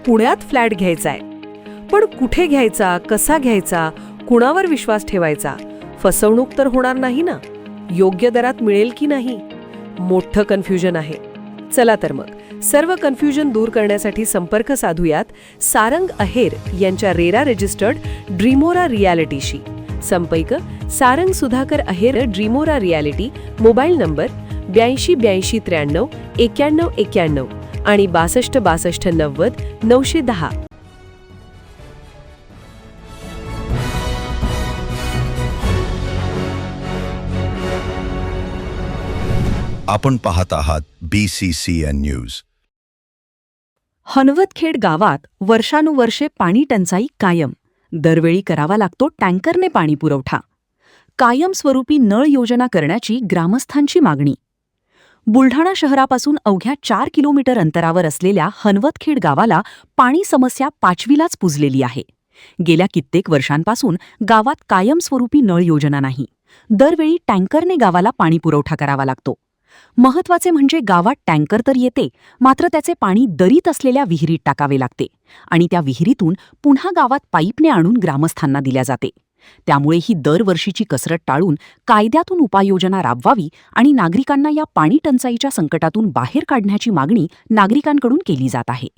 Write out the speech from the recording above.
पुण्यात फ्लॅट घ्यायचा आहे. पण कुठे घ्यायचा, कसा घ्यायचा, कुणावर विश्वास ठेवायचा? फसवणूक तर होणार नाही ना? योग्य दरात मिळेल की नाही? मोठं कन्फ्युजन आहे. चला तर मग सर्व कन्फ्युजन दूर करण्यासाठी संपर्क साधूयात सारंग अहेर यांच्या रेरा रजिस्टर्ड ड्रीमोरा रियालिटीशी. संपर्क सारंग सुधाकर अहेर, ड्रीमोरा रियालिटी. मोबाईल नंबर 82 83 93 91 आणि 62 62 90 910. आपण पाहत आहात BCCN न्यूज. हनवतखेड गावात वर्षानुवर्षे पाणी टंचाई कायम. दरवेळी करावा लागतो टँकरने पाणी पुरवठा. कायमस्वरूपी नळ योजना करण्याची ग्रामस्थांची मागणी. बुलढाणा शहरापासून अवघ्या 4 किलोमीटर अंतरावर असलेल्या हनवतखेड गावाला पाणी समस्या 5वीलाच पुजलेली आहे. गेल्या कित्येक वर्षांपासून गावात कायमस्वरूपी नळ योजना नाही. दरवेळी टँकरने गावाला पाणी पुरवठा करावा लागतो. महत्वाचे म्हणजे गावात टँकर तर येते, मात्र त्याचे पाणी दरीत असलेल्या विहिरीत टाकावे लागते आणि त्या विहिरीतून पुन्हा गावात पाईपने आणून ग्रामस्थांना दिल्या जाते. त्यामुळे ही दरवर्षीची कसरत टाळून कायद्यातून उपाययोजना राबवावी आणि नागरिकांना या पाणी टंचाईच्या संकटातून बाहेर काढण्याची मागणी नागरिकांकडून केली जात आहे.